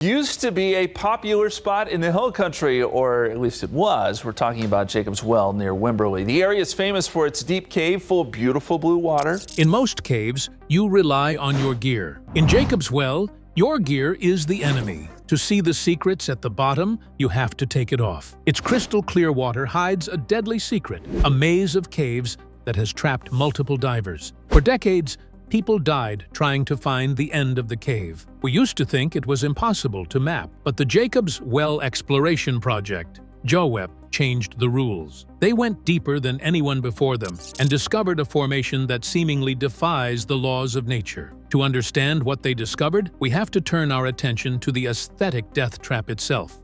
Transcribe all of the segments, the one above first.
Used to be a popular spot in the hill country, or at least it was. We're talking about Jacob's Well near Wimberley. The area is famous for its deep cave full of beautiful blue water. In most caves, you rely on your gear. In Jacob's Well, your gear is the enemy. To see the secrets at the bottom, you have to take it off. Its crystal clear water hides a deadly secret, a maze of caves that has trapped multiple divers. For decades, people died trying to find the end of the cave. We used to think it was impossible to map, but the Jacob's Well Exploration Project, JWEP, changed the rules. They went deeper than anyone before them and discovered a formation that seemingly defies the laws of nature. To understand what they discovered, we have to turn our attention to the aesthetic death trap itself.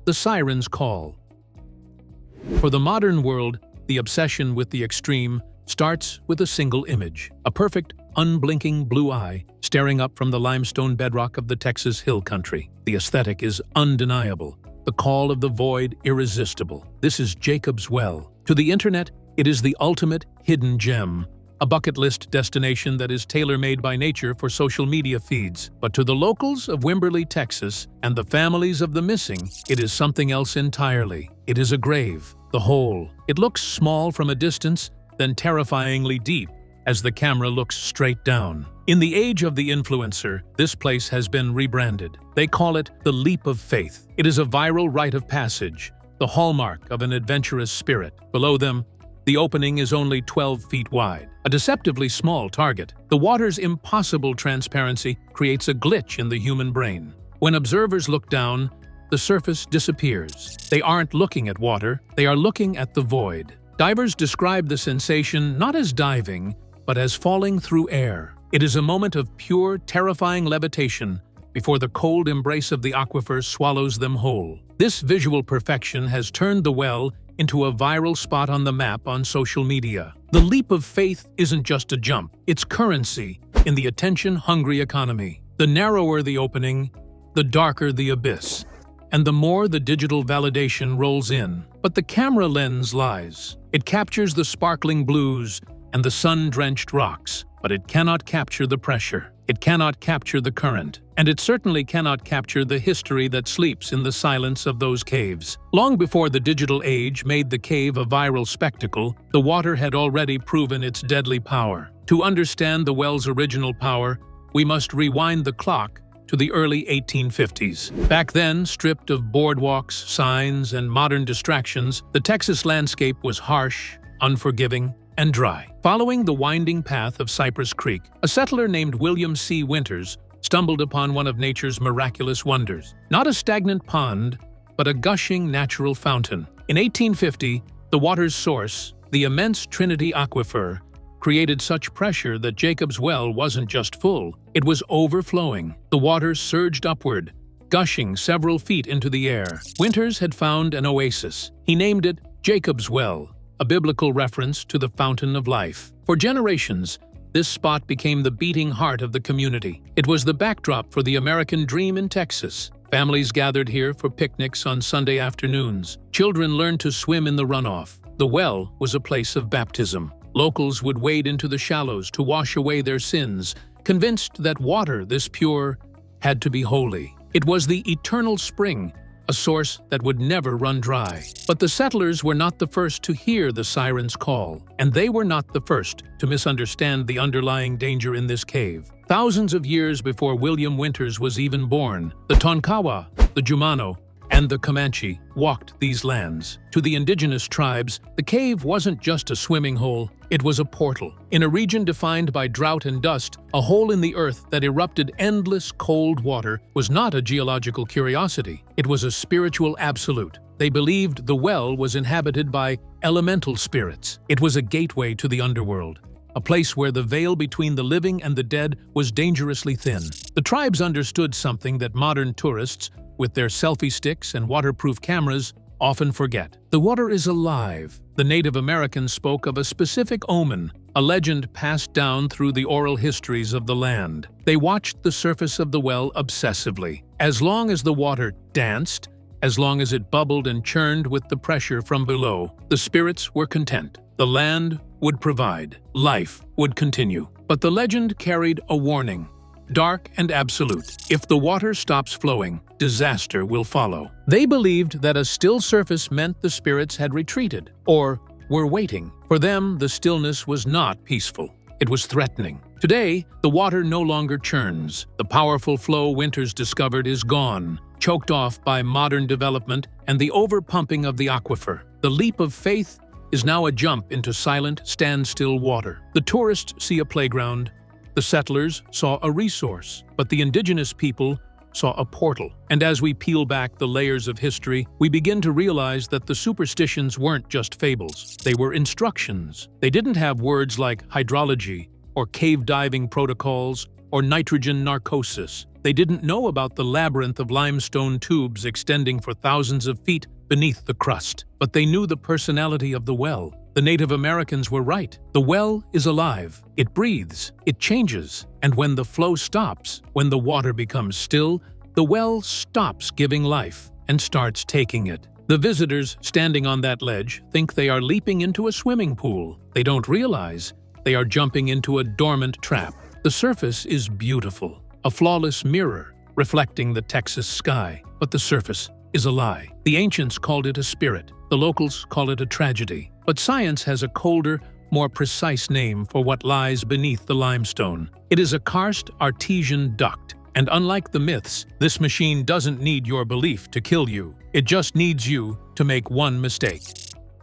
The siren's call. For the modern world, the obsession with the extreme starts with a single image, a perfect, unblinking blue eye staring up from the limestone bedrock of the Texas hill country. The aesthetic is undeniable, the call of the void irresistible. This is Jacob's Well. To the internet, it is the ultimate hidden gem, a bucket list destination that is tailor-made by nature for social media feeds. But to the locals of Wimberley, Texas, and the families of the missing, it is something else entirely. It is a grave, the hole. It looks small from a distance, then terrifyingly deep as the camera looks straight down. In the age of the influencer, this place has been rebranded. They call it the Leap of Faith. It is a viral rite of passage, the hallmark of an adventurous spirit. Below them, the opening is only 12 feet wide, a deceptively small target. The water's impossible transparency creates a glitch in the human brain. When observers look down, the surface disappears. They aren't looking at water, they are looking at the void. Divers describe the sensation not as diving, but as falling through air. It is a moment of pure, terrifying levitation before the cold embrace of the aquifer swallows them whole. This visual perfection has turned the well into a viral spot on the map on social media. The leap of faith isn't just a jump, it's currency in the attention-hungry economy. The narrower the opening, the darker the abyss, and the more the digital validation rolls in. But the camera lens lies. It captures the sparkling blues and the sun-drenched rocks, but it cannot capture the pressure. It cannot capture the current, and it certainly cannot capture the history that sleeps in the silence of those caves. Long before the digital age made the cave a viral spectacle, the water had already proven its deadly power. To understand the well's original power, we must rewind the clock to the early 1850s. Back then, stripped of boardwalks, signs, and modern distractions, the Texas landscape was harsh, unforgiving, and dry. Following the winding path of Cypress Creek, a settler named William C. Winters stumbled upon one of nature's miraculous wonders. Not a stagnant pond, but a gushing natural fountain. In 1850, the water's source, the immense Trinity Aquifer, created such pressure that Jacob's Well wasn't just full, it was overflowing. The water surged upward, gushing several feet into the air. Winters had found an oasis. He named it Jacob's Well, a biblical reference to the fountain of life. For generations, this spot became the beating heart of the community. It was the backdrop for the American dream in Texas. Families gathered here for picnics on Sunday afternoons. Children learned to swim in the runoff. The well was a place of baptism. Locals would wade into the shallows to wash away their sins, convinced that water this pure had to be holy. It was the eternal spring, a source that would never run dry. But the settlers were not the first to hear the siren's call, and they were not the first to misunderstand the underlying danger in this cave. Thousands of years before William Winters was even born, the Tonkawa, the Jumano, and the Comanche walked these lands. To the indigenous tribes, the cave wasn't just a swimming hole, it was a portal. In a region defined by drought and dust, a hole in the earth that erupted endless cold water was not a geological curiosity, it was a spiritual absolute. They believed the well was inhabited by elemental spirits. It was a gateway to the underworld, a place where the veil between the living and the dead was dangerously thin. The tribes understood something that modern tourists, with their selfie sticks and waterproof cameras, often forget. The water is alive. The Native Americans spoke of a specific omen, a legend passed down through the oral histories of the land. They watched the surface of the well obsessively. As long as the water danced, as long as it bubbled and churned with the pressure from below, the spirits were content. The land would provide. Life would continue. But the legend carried a warning. dark and absolute. If the water stops flowing, disaster will follow. They believed that a still surface meant the spirits had retreated, or were waiting. For them, the stillness was not peaceful. It was threatening. Today, the water no longer churns. The powerful flow Winters discovered is gone, choked off by modern development and the overpumping of the aquifer. The leap of faith is now a jump into silent, standstill water. The tourists see a playground. The settlers saw a resource, but the indigenous people saw a portal. And as we peel back the layers of history, we begin to realize that the superstitions weren't just fables. They were instructions. They didn't have words like hydrology, or cave diving protocols, or nitrogen narcosis. They didn't know about the labyrinth of limestone tubes extending for thousands of feet beneath the crust. But they knew the personality of the well. The Native Americans were right. The well is alive. It breathes. It changes. And when the flow stops, when the water becomes still, the well stops giving life and starts taking it. The visitors standing on that ledge think they are leaping into a swimming pool. They don't realize they are jumping into a dormant trap. The surface is beautiful, a flawless mirror reflecting the Texas sky, but the surface is a lie. The ancients called it a spirit. The locals call it a tragedy. But science has a colder, more precise name for what lies beneath the limestone. It is a karst artesian duct. And unlike the myths, this machine doesn't need your belief to kill you. It just needs you to make one mistake.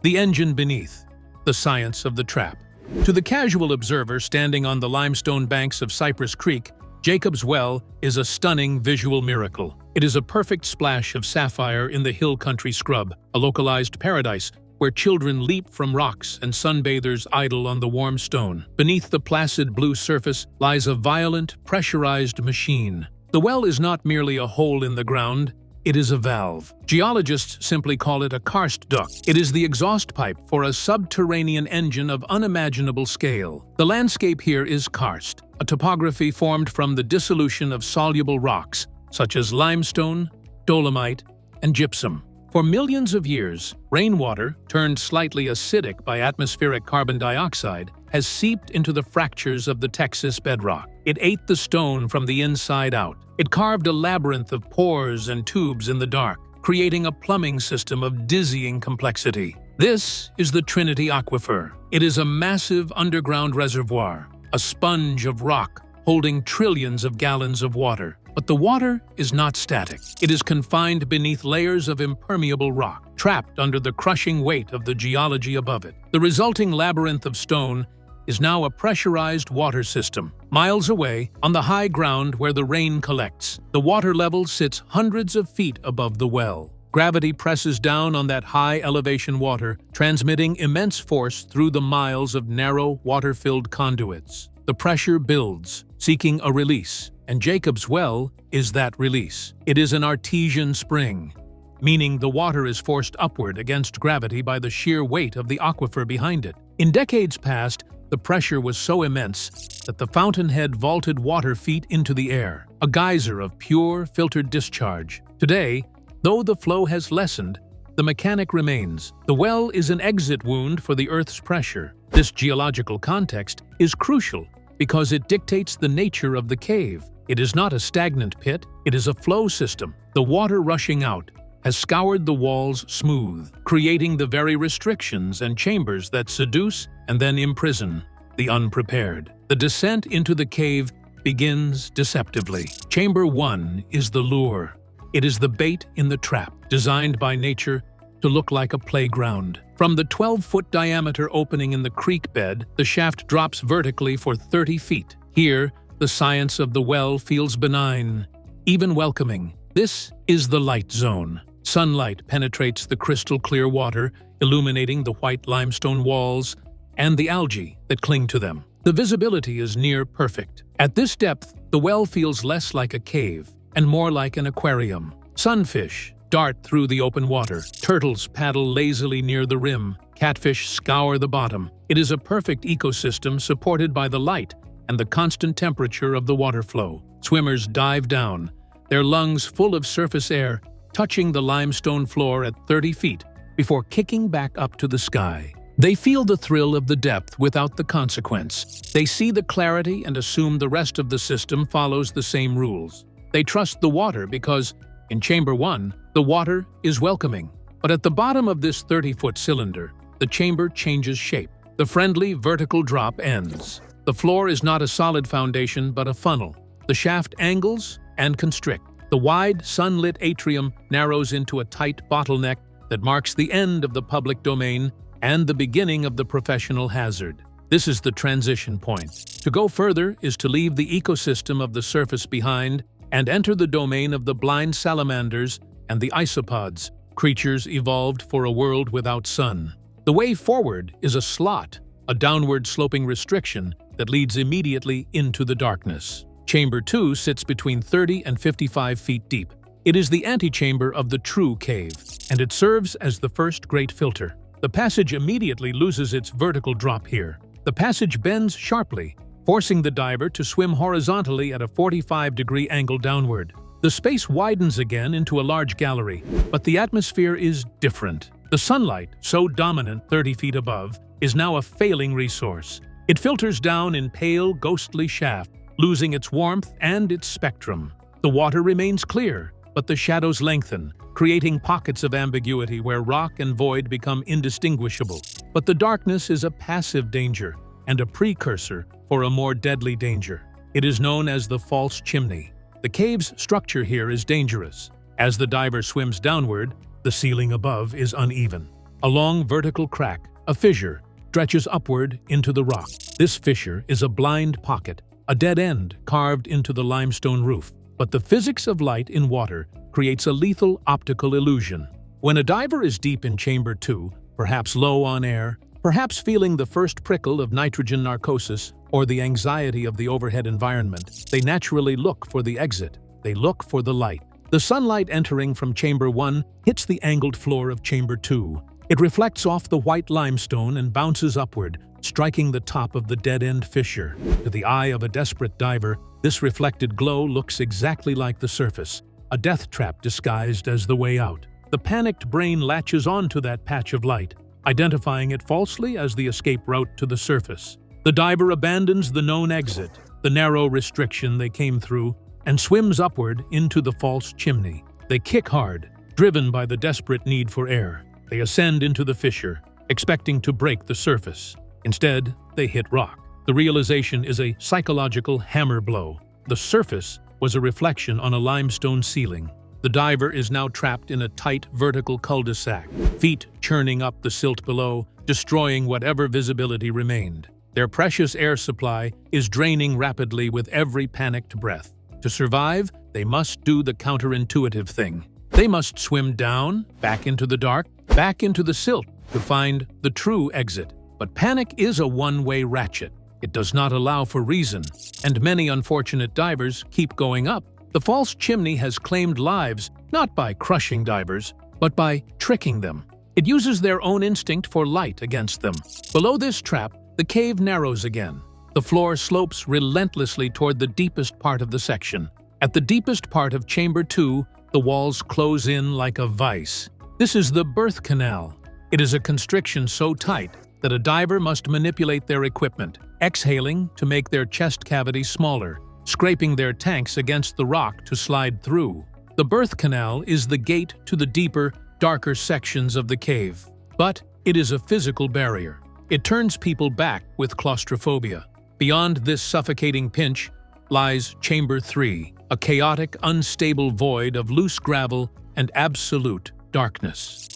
The engine beneath. The science of the trap. To the casual observer standing on the limestone banks of Cypress Creek, Jacob's Well is a stunning visual miracle. It is a perfect splash of sapphire in the hill country scrub, a localized paradise where children leap from rocks and sunbathers idle on the warm stone. Beneath the placid blue surface lies a violent, pressurized machine. The well is not merely a hole in the ground, it is a valve. Geologists simply call it a karst duct. It is the exhaust pipe for a subterranean engine of unimaginable scale. The landscape here is karst, a topography formed from the dissolution of soluble rocks, such as limestone, dolomite, and gypsum. For millions of years, rainwater, turned slightly acidic by atmospheric carbon dioxide, has seeped into the fractures of the Texas bedrock. It ate the stone from the inside out. It carved a labyrinth of pores and tubes in the dark, creating a plumbing system of dizzying complexity. This is the Trinity Aquifer. It is a massive underground reservoir, a sponge of rock holding trillions of gallons of water. But the water is not static. It is confined beneath layers of impermeable rock, trapped under the crushing weight of the geology above it. The resulting labyrinth of stone is now a pressurized water system. Miles away, on the high ground where the rain collects, the water level sits hundreds of feet above the well. Gravity presses down on that high-elevation water, transmitting immense force through the miles of narrow, water-filled conduits. The pressure builds, seeking a release, and Jacob's Well is that release. It is an artesian spring, meaning the water is forced upward against gravity by the sheer weight of the aquifer behind it. In decades past, the pressure was so immense that the fountainhead vaulted water feet into the air, a geyser of pure, filtered discharge. Today, though the flow has lessened, the mechanic remains. The well is an exit wound for the Earth's pressure. This geological context is crucial because it dictates the nature of the cave. It is not a stagnant pit, it is a flow system. The water rushing out has scoured the walls smooth, creating the very restrictions and chambers that seduce and then imprison the unprepared. The descent into the cave begins deceptively. Chamber 1 is the lure. It is the bait in the trap, designed by nature to look like a playground. From the 12-foot diameter opening in the creek bed, the shaft drops vertically for 30 feet. Here, the science of the well feels benign, even welcoming. This is the light zone. Sunlight penetrates the crystal-clear water, illuminating the white limestone walls and the algae that cling to them. The visibility is near perfect. At this depth, the well feels less like a cave and more like an aquarium. Sunfish dart through the open water. Turtles paddle lazily near the rim. Catfish scour the bottom. It is a perfect ecosystem supported by the light and the constant temperature of the water flow. Swimmers dive down, their lungs full of surface air, touching the limestone floor at 30 feet before kicking back up to the sky. They feel the thrill of the depth without the consequence. They see the clarity and assume the rest of the system follows the same rules. They trust the water because, in Chamber 1, the water is welcoming. But at the bottom of this 30-foot cylinder, the chamber changes shape. The friendly vertical drop ends. The floor is not a solid foundation but a funnel. The shaft angles and constrict. The wide, sunlit atrium narrows into a tight bottleneck that marks the end of the public domain and the beginning of the professional hazard. This is the transition point. To go further is to leave the ecosystem of the surface behind and enter the domain of the blind salamanders and the isopods, creatures evolved for a world without sun. The way forward is a slot, a downward-sloping restriction that leads immediately into the darkness. Chamber 2 sits between 30 and 55 feet deep. It is the antechamber of the true cave, and it serves as the first great filter. The passage immediately loses its vertical drop here. The passage bends sharply, forcing the diver to swim horizontally at a 45-degree angle downward. The space widens again into a large gallery, but the atmosphere is different. The sunlight, so dominant 30 feet above, is now a failing resource. It filters down in pale, ghostly shaft, losing its warmth and its spectrum. The water remains clear, but the shadows lengthen, creating pockets of ambiguity where rock and void become indistinguishable. But the darkness is a passive danger and a precursor for a more deadly danger. It is known as the false chimney. The cave's structure here is dangerous. As the diver swims downward, the ceiling above is uneven. A long vertical crack, a fissure, stretches upward into the rock. This fissure is a blind pocket, a dead end carved into the limestone roof. But the physics of light in water creates a lethal optical illusion. When a diver is deep in Chamber 2, perhaps low on air, perhaps feeling the first prickle of nitrogen narcosis or the anxiety of the overhead environment, they naturally look for the exit. They look for the light. The sunlight entering from Chamber 1 hits the angled floor of Chamber 2. It reflects off the white limestone and bounces upward, striking the top of the dead-end fissure. To the eye of a desperate diver, this reflected glow looks exactly like the surface, a death trap disguised as the way out. The panicked brain latches onto that patch of light, identifying it falsely as the escape route to the surface. The diver abandons the known exit, the narrow restriction they came through, and swims upward into the false chimney. They kick hard, driven by the desperate need for air. They ascend into the fissure, expecting to break the surface. Instead, they hit rock. The realization is a psychological hammer blow. The surface was a reflection on a limestone ceiling. The diver is now trapped in a tight vertical cul-de-sac, feet churning up the silt below, destroying whatever visibility remained. Their precious air supply is draining rapidly with every panicked breath. To survive, they must do the counterintuitive thing. They must swim down, back into the dark, back into the silt to find the true exit. But panic is a one-way ratchet. It does not allow for reason, and many unfortunate divers keep going up. The false chimney has claimed lives not by crushing divers, but by tricking them. It uses their own instinct for light against them. Below this trap, the cave narrows again. The floor slopes relentlessly toward the deepest part of the section. At the deepest part of Chamber 2, the walls close in like a vice. This is the birth canal. It is a constriction so tight that a diver must manipulate their equipment, exhaling to make their chest cavity smaller, scraping their tanks against the rock to slide through. The birth canal is the gate to the deeper, darker sections of the cave. But it is a physical barrier. It turns people back with claustrophobia. Beyond this suffocating pinch lies Chamber 3, a chaotic, unstable void of loose gravel and absolute darkness.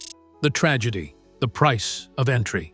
The tragedy, the price of entry.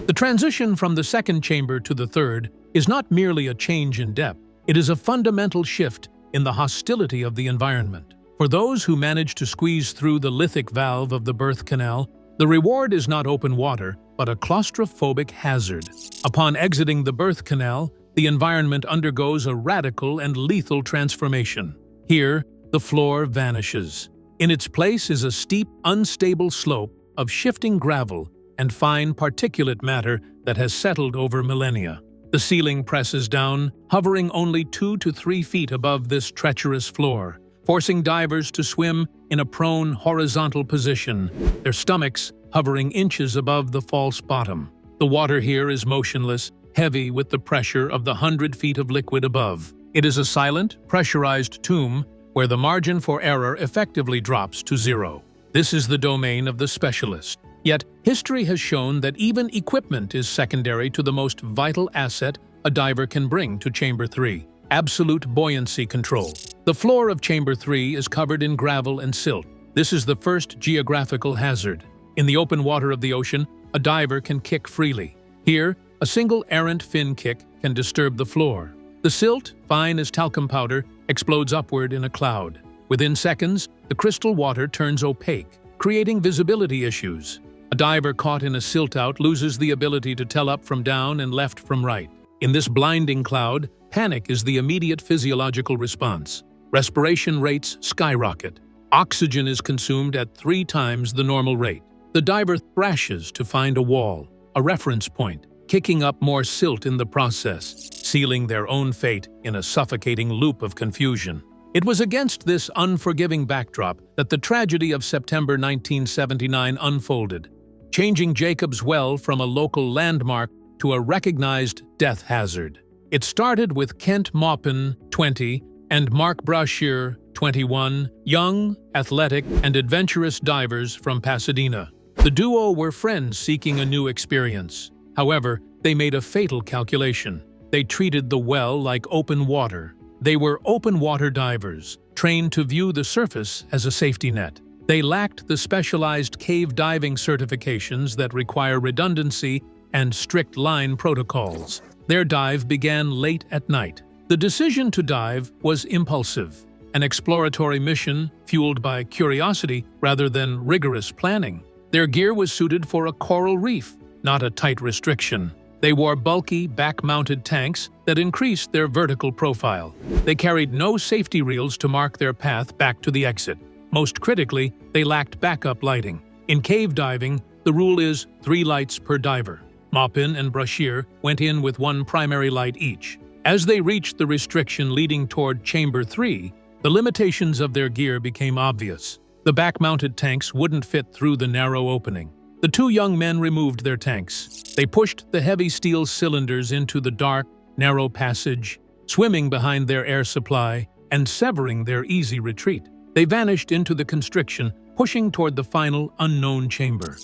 The transition from the second chamber to the third is not merely a change in depth. It is a fundamental shift in the hostility of the environment. For those who manage to squeeze through the lithic valve of the birth canal, the reward is not open water, but a claustrophobic hazard. Upon exiting the birth canal, the environment undergoes a radical and lethal transformation. Here, the floor vanishes. In its place is a steep, unstable slope of shifting gravel and fine particulate matter that has settled over millennia. The ceiling presses down, hovering only 2 to 3 feet above this treacherous floor, forcing divers to swim in a prone, horizontal position, their stomachs hovering inches above the false bottom. The water here is motionless, heavy with the pressure of the 100 feet of liquid above. It is a silent, pressurized tomb where the margin for error effectively drops to zero. This is the domain of the specialist. Yet, history has shown that even equipment is secondary to the most vital asset a diver can bring to Chamber 3: absolute buoyancy control. The floor of Chamber 3 is covered in gravel and silt. This is the first geographical hazard. In the open water of the ocean, a diver can kick freely. Here, a single errant fin kick can disturb the floor. The silt, fine as talcum powder, explodes upward in a cloud. Within seconds, the crystal water turns opaque, creating visibility issues. A diver caught in a silt-out loses the ability to tell up from down and left from right. In this blinding cloud, panic is the immediate physiological response. Respiration rates skyrocket. Oxygen is consumed at 3 times the normal rate. The diver thrashes to find a wall, a reference point, kicking up more silt in the process, sealing their own fate in a suffocating loop of confusion. It was against this unforgiving backdrop that the tragedy of September 1979 unfolded, changing Jacob's Well from a local landmark to a recognized death hazard. It started with Kent Maupin, 20, and Mark Brashear, 21, young, athletic, and adventurous divers from Pasadena. The duo were friends seeking a new experience. However, they made a fatal calculation. They treated the well like open water. They were open water divers, trained to view the surface as a safety net. They lacked the specialized cave diving certifications that require redundancy and strict line protocols. Their dive began late at night. The decision to dive was impulsive, an exploratory mission fueled by curiosity rather than rigorous planning. Their gear was suited for a coral reef, not a tight restriction. They wore bulky, back-mounted tanks that increased their vertical profile. They carried no safety reels to mark their path back to the exit. Most critically, they lacked backup lighting. In cave diving, the rule is 3 lights per diver. Maupin and Brashear went in with 1 primary light each. As they reached the restriction leading toward Chamber 3, the limitations of their gear became obvious. The back-mounted tanks wouldn't fit through the narrow opening. The 2 young men removed their tanks. They pushed the heavy steel cylinders into the dark, narrow passage, swimming behind their air supply and severing their easy retreat. They vanished into the constriction, pushing toward the final unknown chamber.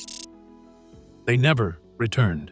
They never returned.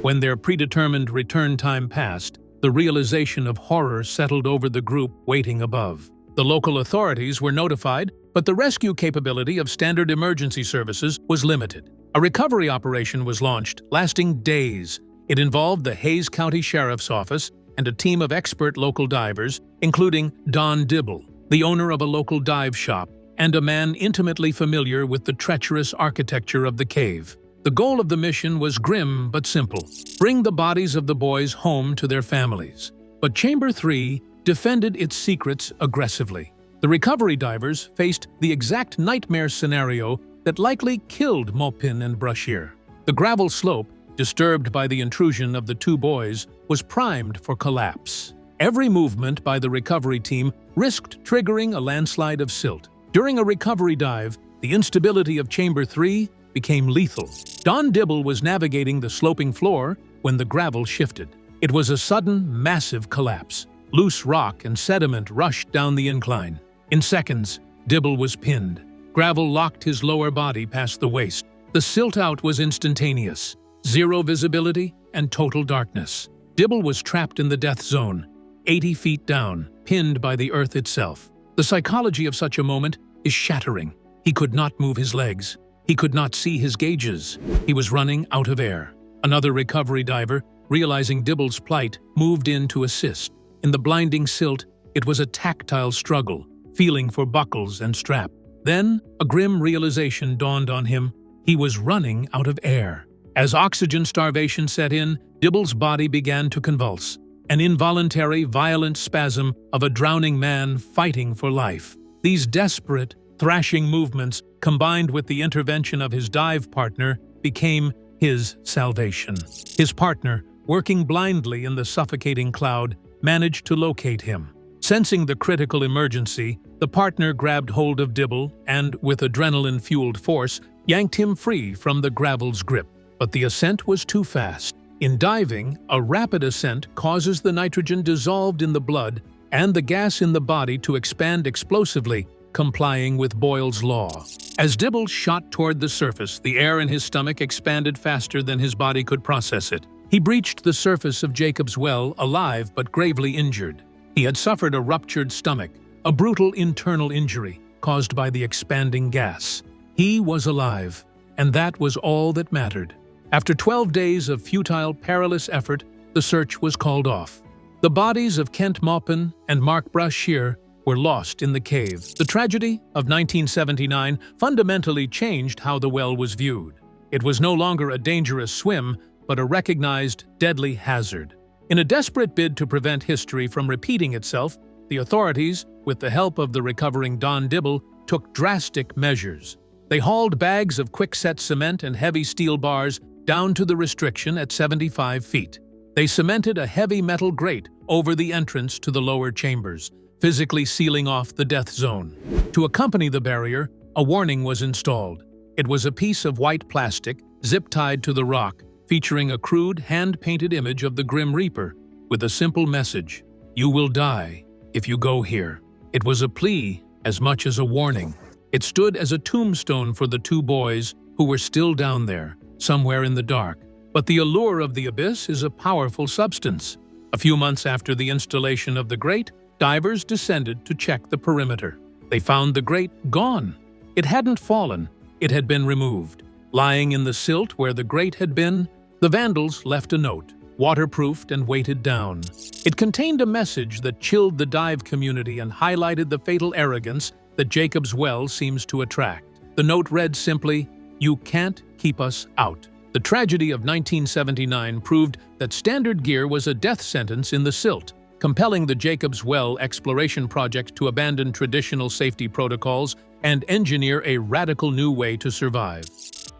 When their predetermined return time passed, the realization of horror settled over the group waiting above. The local authorities were notified, but the rescue capability of standard emergency services was limited. A recovery operation was launched, lasting days. It involved the Hays County Sheriff's Office and a team of expert local divers, including Don Dibble, the owner of a local dive shop, and a man intimately familiar with the treacherous architecture of the cave. The goal of the mission was grim but simple: bring the bodies of the boys home to their families. But Chamber 3 defended its secrets aggressively. The recovery divers faced the exact nightmare scenario that likely killed Maupin and Brashear. The gravel slope, disturbed by the intrusion of the 2 boys, was primed for collapse. Every movement by the recovery team risked triggering a landslide of silt. During a recovery dive, the instability of Chamber 3 became lethal. Don Dibble was navigating the sloping floor when the gravel shifted. It was a sudden, massive collapse. Loose rock and sediment rushed down the incline. In seconds, Dibble was pinned. Gravel locked his lower body past the waist. The silt-out was instantaneous. 0 visibility and total darkness. Dibble was trapped in the death zone, 80 feet down, pinned by the earth itself. The psychology of such a moment is shattering. He could not move his legs. He could not see his gauges. He was running out of air. Another recovery diver, realizing Dibble's plight, moved in to assist. In the blinding silt, it was a tactile struggle, feeling for buckles and strap. Then, a grim realization dawned on him. He was running out of air. As oxygen starvation set in, Dibble's body began to convulse, an involuntary, violent spasm of a drowning man fighting for life. These desperate, thrashing movements, combined with the intervention of his dive partner, became his salvation. His partner, working blindly in the suffocating cloud, managed to locate him. Sensing the critical emergency, the partner grabbed hold of Dibble and, with adrenaline-fueled force, yanked him free from the gravel's grip. But the ascent was too fast. In diving, a rapid ascent causes the nitrogen dissolved in the blood and the gas in the body to expand explosively, complying with Boyle's law. As Dibble shot toward the surface, the air in his stomach expanded faster than his body could process it. He breached the surface of Jacob's Well alive but gravely injured. He had suffered a ruptured stomach, a brutal internal injury caused by the expanding gas. He was alive, and that was all that mattered. After 12 days of futile, perilous effort, the search was called off. The bodies of Kent Maupin and Mark Brashear were lost in the cave. The tragedy of 1979 fundamentally changed how the well was viewed. It was no longer a dangerous swim, but a recognized deadly hazard. In a desperate bid to prevent history from repeating itself, the authorities, with the help of the recovering Don Dibble, took drastic measures. They hauled bags of quickset cement and heavy steel bars down to the restriction at 75 feet. They cemented a heavy metal grate over the entrance to the lower chambers, physically sealing off the death zone. To accompany the barrier, a warning was installed. It was a piece of white plastic, zip-tied to the rock, featuring a crude, hand-painted image of the Grim Reaper, with a simple message: "You will die if you go here." It was a plea as much as a warning. It stood as a tombstone for the two boys who were still down there, somewhere in the dark. But the allure of the abyss is a powerful substance. A few months after the installation of the grate, divers descended to check the perimeter. They found the grate gone. It hadn't fallen, it had been removed. Lying in the silt where the grate had been, the vandals left a note, waterproofed and weighted down. It contained a message that chilled the dive community and highlighted the fatal arrogance that Jacob's Well seems to attract. The note read simply, "You can't keep us out." The tragedy of 1979 proved that standard gear was a death sentence in the silt, compelling the Jacob's Well exploration project to abandon traditional safety protocols and engineer a radical new way to survive.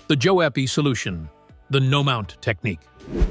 The JWEP solution, the no-mount technique.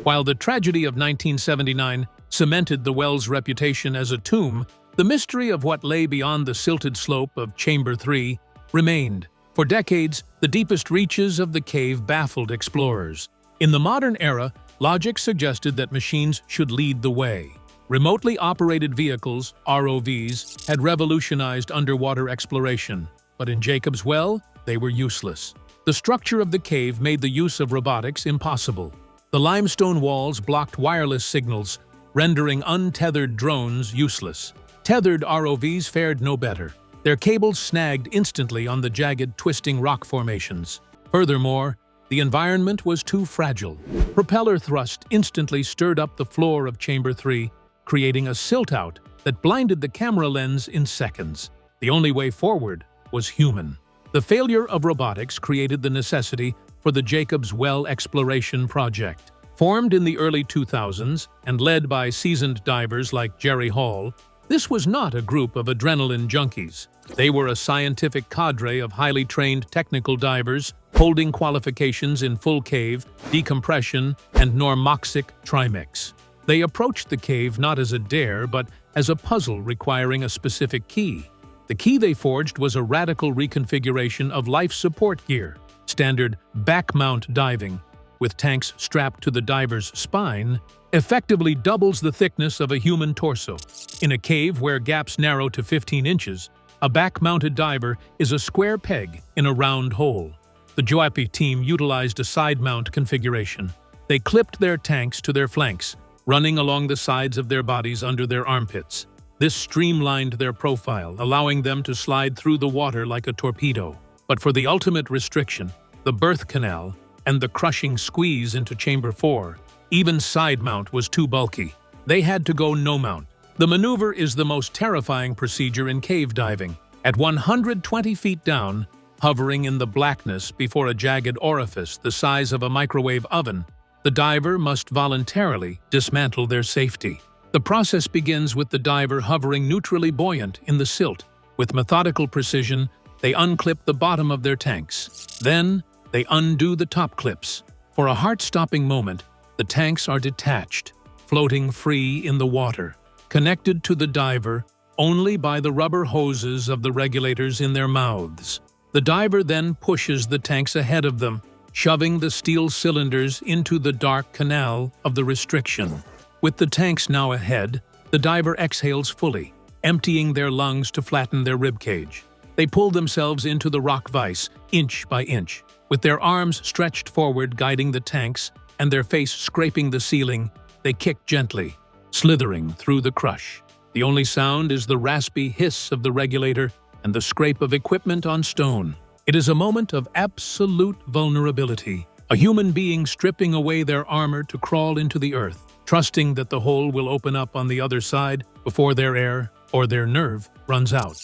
While the tragedy of 1979 cemented the well's reputation as a tomb, the mystery of what lay beyond the silted slope of Chamber 3 remained. For decades, the deepest reaches of the cave baffled explorers. In the modern era, logic suggested that machines should lead the way. Remotely operated vehicles, ROVs, had revolutionized underwater exploration, but in Jacob's Well, they were useless. The structure of the cave made the use of robotics impossible. The limestone walls blocked wireless signals, rendering untethered drones useless. Tethered ROVs fared no better. Their cables snagged instantly on the jagged, twisting rock formations. Furthermore, the environment was too fragile. Propeller thrust instantly stirred up the floor of Chamber 3, creating a silt-out that blinded the camera lens in seconds. The only way forward was human. The failure of robotics created the necessity for the Jacob's Well exploration project. Formed in the early 2000s and led by seasoned divers like Jerry Hall, this was not a group of adrenaline junkies. They were a scientific cadre of highly trained technical divers holding qualifications in full cave, decompression, and normoxic trimix. They approached the cave not as a dare, but as a puzzle requiring a specific key. The key they forged was a radical reconfiguration of life support gear, standard back-mount diving, with tanks strapped to the diver's spine, effectively doubles the thickness of a human torso. In a cave where gaps narrow to 15 inches, a back-mounted diver is a square peg in a round hole. The JWEP team utilized a side-mount configuration. They clipped their tanks to their flanks, running along the sides of their bodies under their armpits. This streamlined their profile, allowing them to slide through the water like a torpedo. But for the ultimate restriction, the birth canal, and the crushing squeeze into Chamber 4, even side mount was too bulky. They had to go no mount. The maneuver is the most terrifying procedure in cave diving. At 120 feet down, hovering in the blackness before a jagged orifice the size of a microwave oven, the diver must voluntarily dismantle their safety. The process begins with the diver hovering neutrally buoyant in the silt. With methodical precision, they unclip the bottom of their tanks. Then, they undo the top clips. For a heart-stopping moment, the tanks are detached, floating free in the water. Connected to the diver, only by the rubber hoses of the regulators in their mouths. The diver then pushes the tanks ahead of them, shoving the steel cylinders into the dark canal of the restriction. With the tanks now ahead, the diver exhales fully, emptying their lungs to flatten their ribcage. They pull themselves into the rock vise, inch by inch, with their arms stretched forward guiding the tanks and their face scraping the ceiling. They kick gently, slithering through the crush. The only sound is the raspy hiss of the regulator and the scrape of equipment on stone. It is a moment of absolute vulnerability, a human being stripping away their armor to crawl into the earth, trusting that the hole will open up on the other side before their air or their nerve runs out.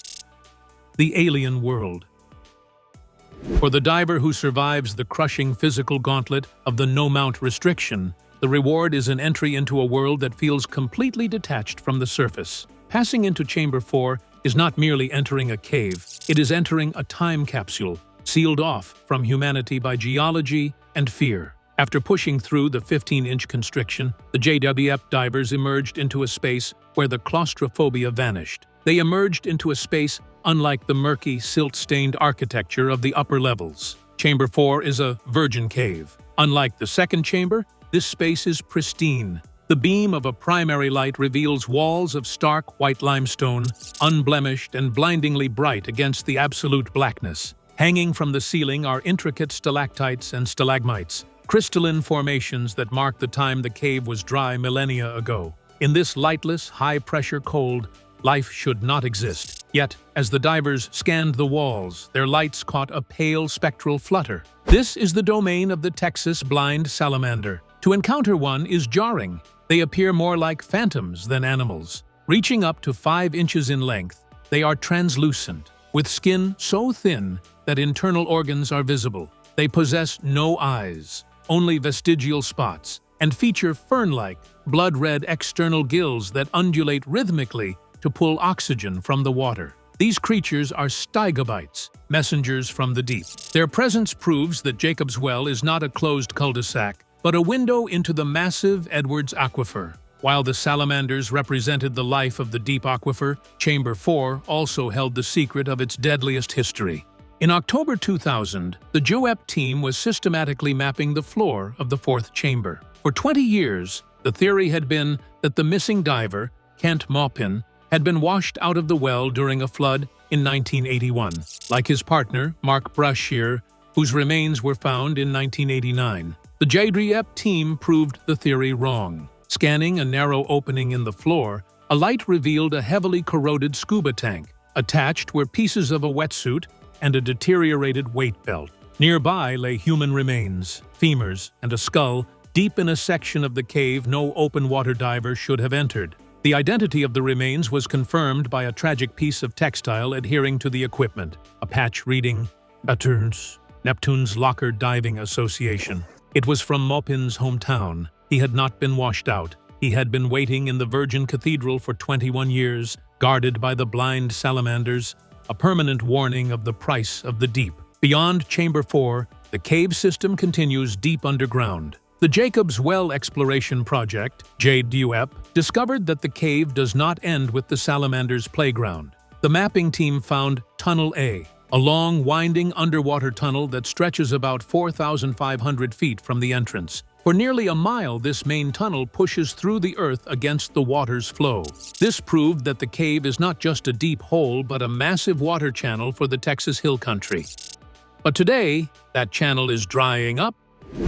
The alien world. For the diver who survives the crushing physical gauntlet of the no-mount restriction, the reward is an entry into a world that feels completely detached from the surface. Passing into Chamber 4 is not merely entering a cave, it is entering a time capsule, sealed off from humanity by geology and fear. After pushing through the 15-inch constriction, the JWEP divers emerged into a space where the claustrophobia vanished. They emerged into a space unlike the murky, silt-stained architecture of the upper levels. Chamber 4 is a virgin cave. Unlike the second chamber, this space is pristine. The beam of a primary light reveals walls of stark white limestone, unblemished and blindingly bright against the absolute blackness. Hanging from the ceiling are intricate stalactites and stalagmites, crystalline formations that mark the time the cave was dry millennia ago. In this lightless, high-pressure cold, life should not exist. Yet, as the divers scanned the walls, their lights caught a pale spectral flutter. This is the domain of the Texas blind salamander. To encounter one is jarring. They appear more like phantoms than animals. Reaching up to 5 inches in length, they are translucent, with skin so thin that internal organs are visible. They possess no eyes, only vestigial spots, and feature fern-like, blood-red external gills that undulate rhythmically to pull oxygen from the water. These creatures are stygobites, messengers from the deep. Their presence proves that Jacob's Well is not a closed cul-de-sac, but a window into the massive Edwards Aquifer. While the salamanders represented the life of the deep aquifer, Chamber 4 also held the secret of its deadliest history. In October 2000, the JWEP team was systematically mapping the floor of the fourth chamber. For 20 years, the theory had been that the missing diver, Kent Maupin, had been washed out of the well during a flood in 1981, like his partner, Mark Brashear, whose remains were found in 1989. The JWEP team proved the theory wrong. Scanning a narrow opening in the floor, a light revealed a heavily corroded scuba tank. Attached were pieces of a wetsuit and a deteriorated weight belt. Nearby lay human remains, femurs, and a skull deep in a section of the cave no open-water diver should have entered. The identity of the remains was confirmed by a tragic piece of textile adhering to the equipment, a patch reading, Neptune's Locker Diving Association. It was from Maupin's hometown. He had not been washed out. He had been waiting in the Virgin Cathedral for 21 years, guarded by the blind salamanders, a permanent warning of the price of the deep. Beyond Chamber 4, the cave system continues deep underground. The Jacob's Well Exploration Project, JWEP, discovered that the cave does not end with the salamander's playground. The mapping team found Tunnel A, a long, winding underwater tunnel that stretches about 4,500 feet from the entrance. For nearly a mile, this main tunnel pushes through the earth against the water's flow. This proved that the cave is not just a deep hole, but a massive water channel for the Texas Hill Country. But today, that channel is drying up.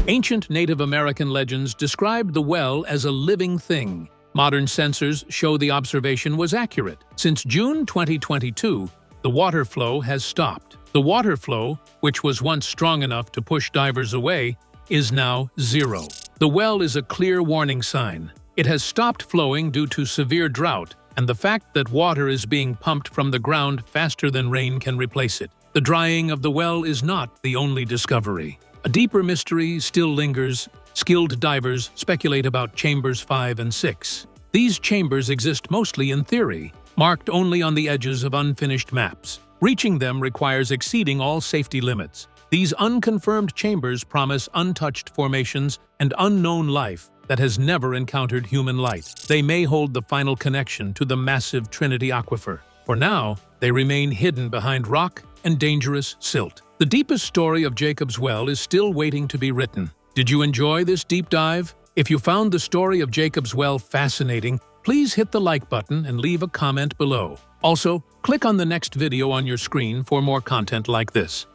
Ancient Native American legends described the well as a living thing. Modern sensors show the observation was accurate. Since June 2022, the water flow has stopped. The water flow, which was once strong enough to push divers away, is now zero. The well is a clear warning sign. It has stopped flowing due to severe drought and the fact that water is being pumped from the ground faster than rain can replace it. The drying of the well is not the only discovery. A deeper mystery still lingers. Skilled divers speculate about Chambers 5 and 6. These chambers exist mostly in theory, marked only on the edges of unfinished maps. Reaching them requires exceeding all safety limits. These unconfirmed chambers promise untouched formations and unknown life that has never encountered human light. They may hold the final connection to the massive Trinity Aquifer. For now, they remain hidden behind rock and dangerous silt. The deepest story of Jacob's Well is still waiting to be written. Did you enjoy this deep dive? If you found the story of Jacob's Well fascinating, please hit the like button and leave a comment below. Also, click on the next video on your screen for more content like this.